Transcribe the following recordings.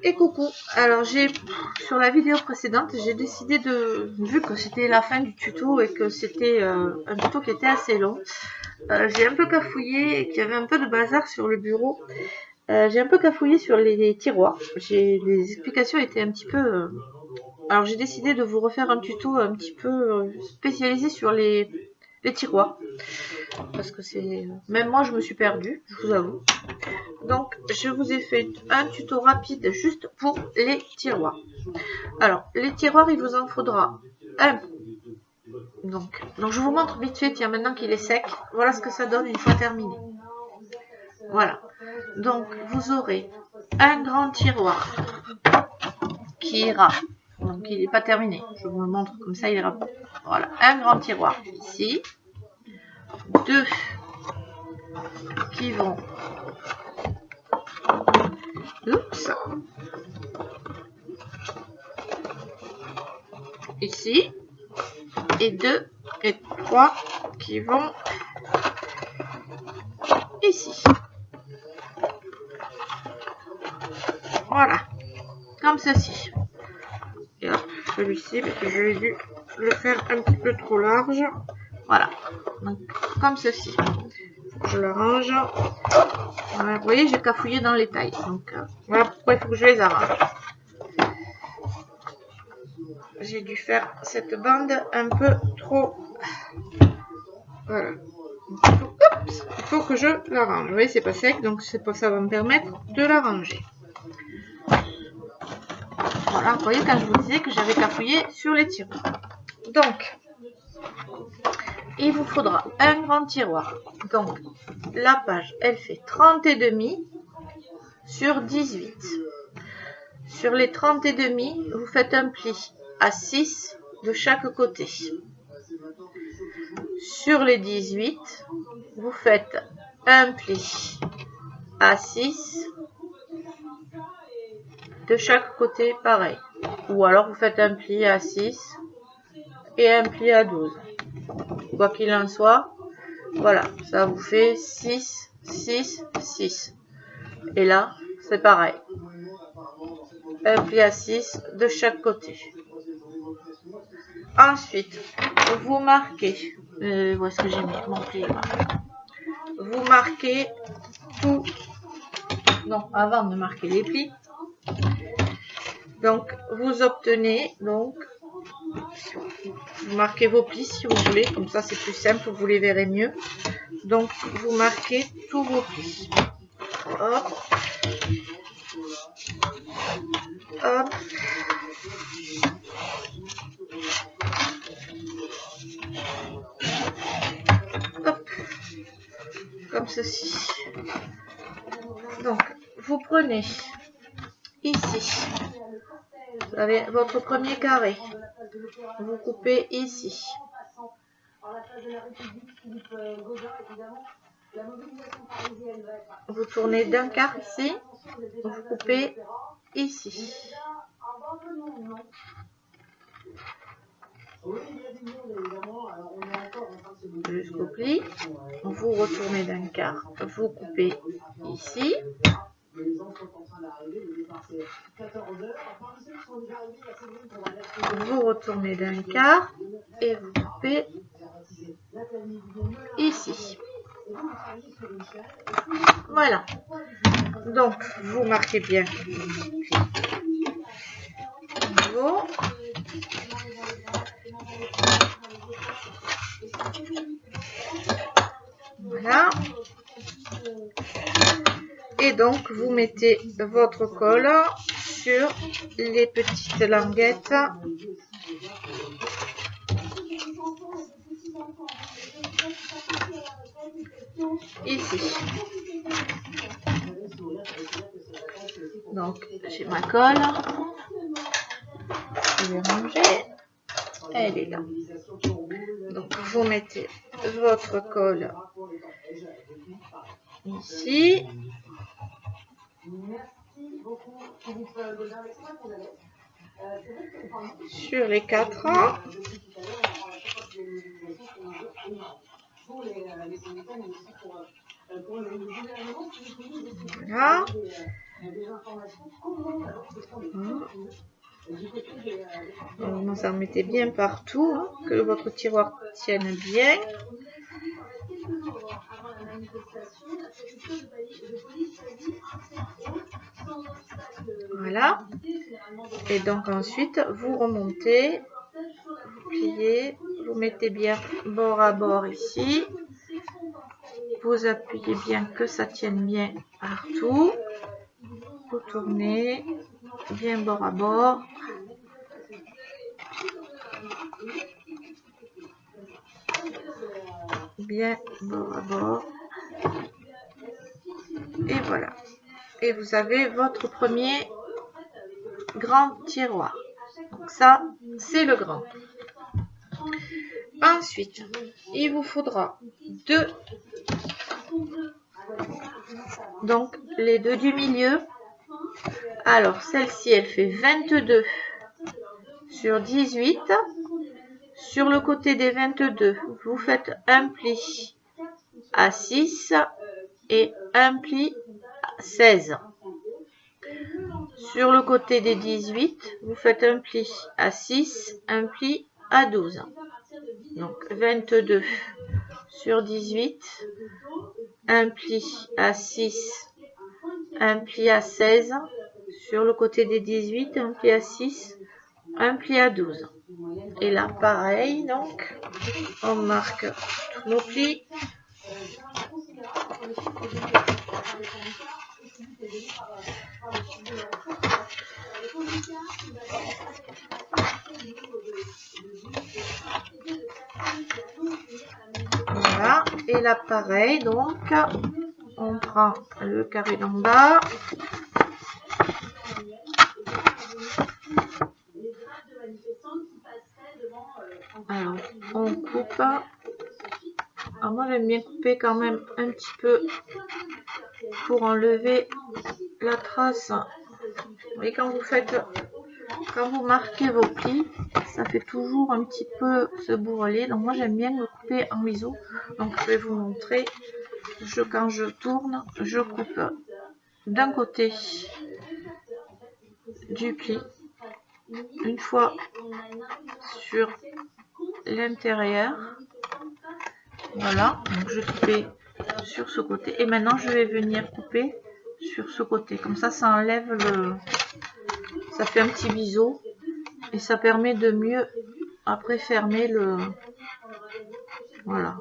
Et coucou. Alors sur la vidéo précédente, j'ai décidé vu que c'était la fin du tuto et que c'était un tuto qui était assez long, j'ai un peu cafouillé et qu'il y avait un peu de bazar sur le bureau. J'ai un peu cafouillé sur les tiroirs. Les explications étaient un petit peu... Alors j'ai décidé de vous refaire un tuto un petit peu spécialisé sur les tiroirs. Parce que même moi je me suis perdue, je vous avoue. Donc je vous ai fait un tuto rapide juste pour les tiroirs. Alors les tiroirs, il vous en faudra un. Donc je vous montre vite fait, tiens, maintenant qu'il est sec, voilà ce que ça donne une fois terminé. Voilà. Donc vous aurez un grand tiroir qui ira. Donc il n'est pas terminé. Je vous le montre comme ça, il ira. Voilà, un grand tiroir ici. Deux qui vont. Oups. Ici. Et 2 et 3 qui vont ici. Voilà. Comme ceci. Et hop, celui-ci, parce que j'ai dû le faire un petit peu trop large. Voilà. Donc, comme ceci. Je le range. Voilà. Vous voyez, j'ai cafouillé dans les tailles. Donc, voilà pourquoi il faut que je les arrange. J'ai dû faire cette bande un peu trop. Voilà. Il faut que je la range. Vous voyez, c'est pas sec, donc ça va me permettre de la ranger. Voilà, vous voyez quand je vous disais que j'avais cafouillé sur les tiroirs. Donc, il vous faudra un grand tiroir. Donc, la page, elle fait 30,5 sur 18. Sur les 30,5, vous faites un pli à 6 de chaque côté. Sur les 18, vous faites un pli à 6 de chaque côté, pareil. Ou alors vous faites un pli à 6 et un pli à 12. Quoi qu'il en soit, voilà, ça vous fait 6, 6, 6. Et là, c'est pareil. Un pli à 6 de chaque côté. Ensuite, vous marquez. Où est-ce que j'ai mis mon pli là? Vous marquez tout. Non, avant de marquer les plis. Donc, vous obtenez, vous marquez vos plis si vous voulez, comme ça c'est plus simple, vous les verrez mieux. Donc, vous marquez tous vos plis. Hop. Hop. Hop. Comme ceci. Donc, vous prenez ici. Vous avez votre premier carré. Vous coupez ici. Vous tournez d'un quart ici. Vous coupez ici. Jusqu'au pli. Vous retournez d'un quart. Vous coupez ici. Vous retournez d'un quart et vous coupez ici. Voilà. Donc, vous marquez bien. Voilà. Et donc, vous mettez votre colle sur les petites languettes. Ici. Donc, j'ai ma colle. Je vais ranger. Elle est là. Donc, vous mettez votre colle ici. Sur les 4. Voilà. Vous en mettez bien partout, hein, que votre tiroir tienne bien. Voilà. Et donc ensuite, vous remontez, vous pliez, vous mettez bien bord à bord ici. Vous appuyez bien que ça tienne bien partout. Vous tournez bien bord à bord. Bien bord à bord. Et voilà. Et vous avez votre premier grand tiroir. Donc ça, c'est le grand. Ensuite, il vous faudra deux. Donc, les deux du milieu. Alors, celle-ci, elle fait 22 sur 18. Sur le côté des 22, vous faites un pli à 6 et un pli à 16. Sur le côté des 18, vous faites un pli à 6, un pli à 12. Donc 22 sur 18, un pli à 6, un pli à 16. Sur le côté des 18, un pli à 6, un pli à 12. Et là, pareil, donc, on marque tous nos plis. Voilà, et là, pareil, donc, on prend le carré d'en bas. Alors, on coupe. Alors, moi, j'aime bien couper quand même un petit peu pour enlever la trace. Et quand vous marquez vos plis, ça fait toujours un petit peu se bourreler. Donc, moi, j'aime bien le couper en biseau. Donc, je vais vous montrer. Quand je tourne, je coupe d'un côté du pli, une fois sur l'intérieur. Voilà, donc je coupais sur ce côté. Et maintenant, je vais venir couper sur ce côté. Comme ça, ça enlève le... Ça fait un petit biseau. Et ça permet de mieux, après, fermer le... Voilà.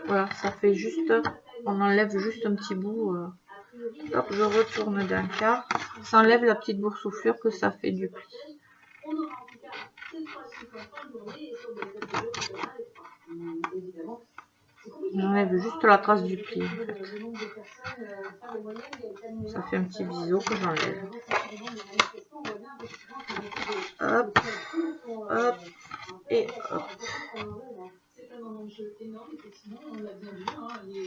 Voilà, ça fait juste... On enlève juste un petit bout. Hop, je retourne d'un quart. Ça enlève la petite boursouflure que ça fait du pli. J'enlève juste la trace du pli en fait. Ça fait un petit biseau que j'enlève. Hop, hop, et hop.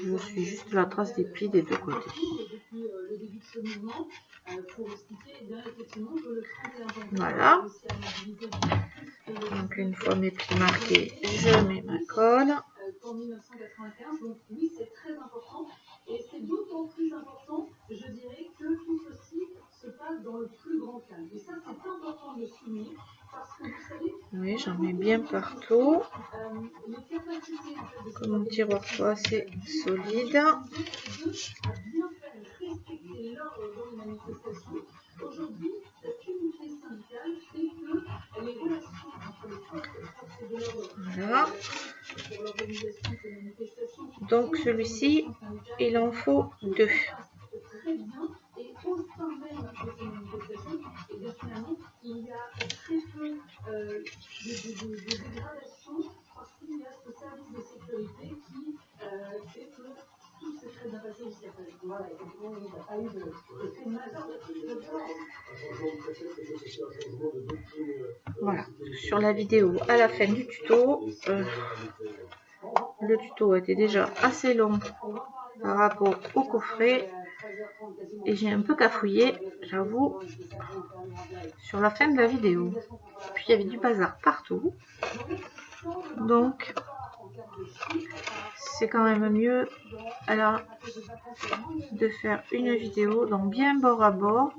Je suis juste la trace des plis des deux côtés. Voilà. Donc une fois mes plis marqués, je mets ma colle. En 1995, donc oui, c'est très important. Et c'est d'autant plus important, je dirais, que tout ceci se passe dans le plus grand calme. Et ça, c'est important de souligner, parce que vous savez... Oui, j'en mets bien partout. Que mon tiroir soit assez solide. Voilà. Donc celui-ci, il en faut deux. Voilà, sur la vidéo à la fin du tuto, le tuto était déjà assez long par rapport au coffret et j'ai un peu cafouillé, j'avoue, sur la fin de la vidéo. Puis il y avait du bazar partout, donc c'est quand même mieux alors de faire une vidéo donc bien bord à bord.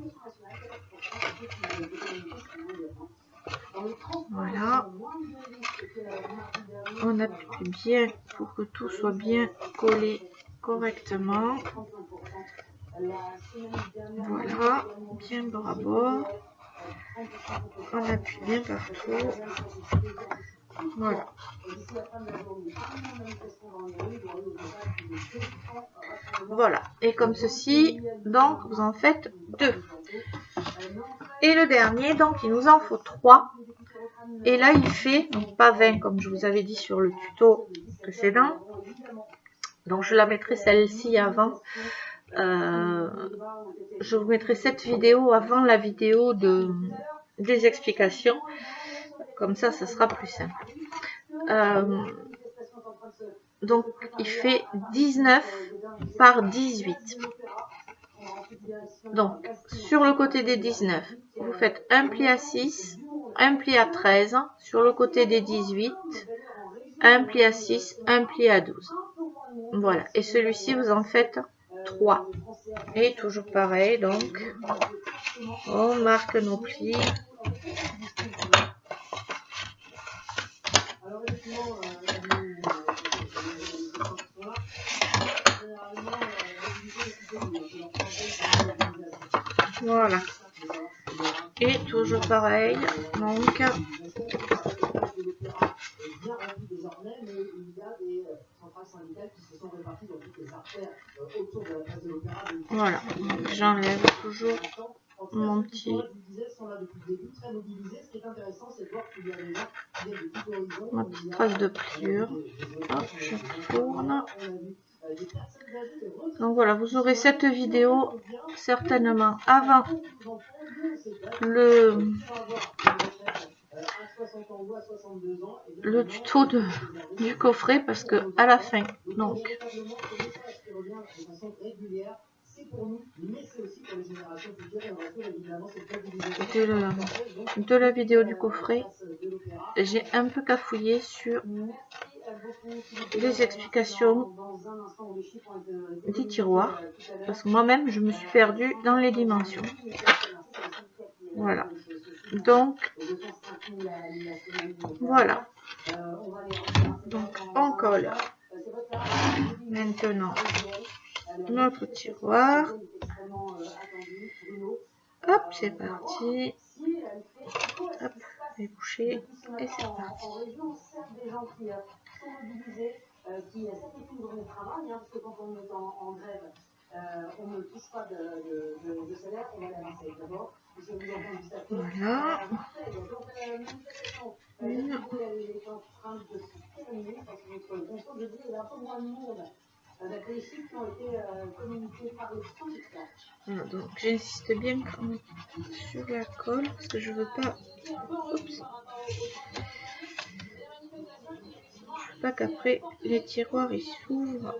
Voilà, on appuie bien pour que tout soit bien collé correctement. Voilà, bien bord à bord. On appuie bien partout. Voilà. Voilà, et comme ceci, donc vous en faites 2. Et le dernier, donc il nous en faut 3. Et là il fait, donc pas 20 comme je vous avais dit sur le tuto précédent. Donc je la mettrai celle-ci avant. Je vous mettrai cette vidéo avant la vidéo des explications. Comme ça, ça sera plus simple. Donc il fait 19 par 18. Donc sur le côté des 19, vous faites un pli à 6, un pli à 13. Sur le côté des 18, un pli à 6, un pli à 12. Voilà, et celui-ci vous en faites 3. Et toujours pareil, donc on marque nos plis. Voilà. Et toujours pareil, donc voilà, j'enlève toujours mon petit ma petite trace de pliure. Hop, je tourne. Donc voilà, vous aurez cette vidéo certainement avant le tuto du coffret, parce que à la fin donc de la vidéo du coffret, j'ai un peu cafouillé sur les explications des tiroirs, parce que moi-même je me suis perdue dans les dimensions. Voilà, donc voilà, donc on colle maintenant notre tiroir. Hop, c'est parti. Hop, les boucher et c'est parti. Voilà. Voilà, donc j'insiste bien sur la colle parce que je veux pas. Oups. Je veux pas qu'après les tiroirs ils s'ouvrent.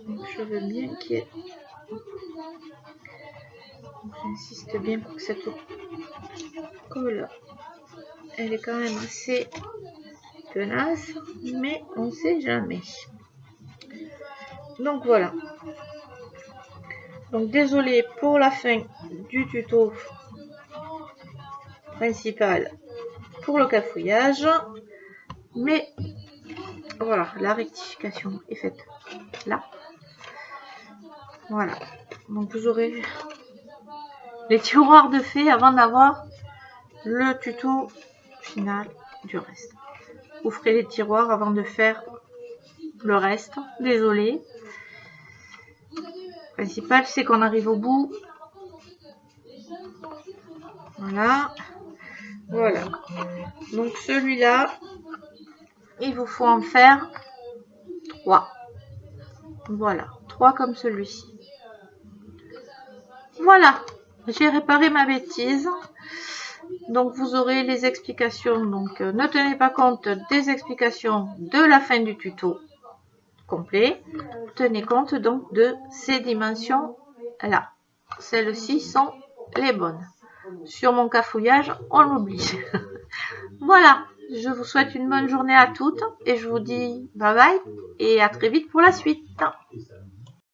Donc je veux bien qu'il y ait. J'insiste bien pour que cette colle elle est quand même assez tenace, mais on sait jamais. Donc voilà. Donc désolé pour la fin du tuto principal pour le cafouillage, mais voilà, la rectification est faite là. Voilà, donc vous aurez les tiroirs de fait avant d'avoir le tuto final du reste. Vous ferez les tiroirs avant de faire le reste, désolé. Le principal c'est qu'on arrive au bout. Voilà, voilà. Donc celui-là, il vous faut en faire 3. Voilà, 3 comme celui-ci. Voilà, j'ai réparé ma bêtise. Donc vous aurez les explications. Donc ne tenez pas compte des explications de la fin du tuto complet. Tenez compte donc de ces dimensions là. Celles-ci sont les bonnes. Sur mon cafouillage, on l'oublie. Voilà. Je vous souhaite une bonne journée à toutes et je vous dis bye bye et à très vite pour la suite.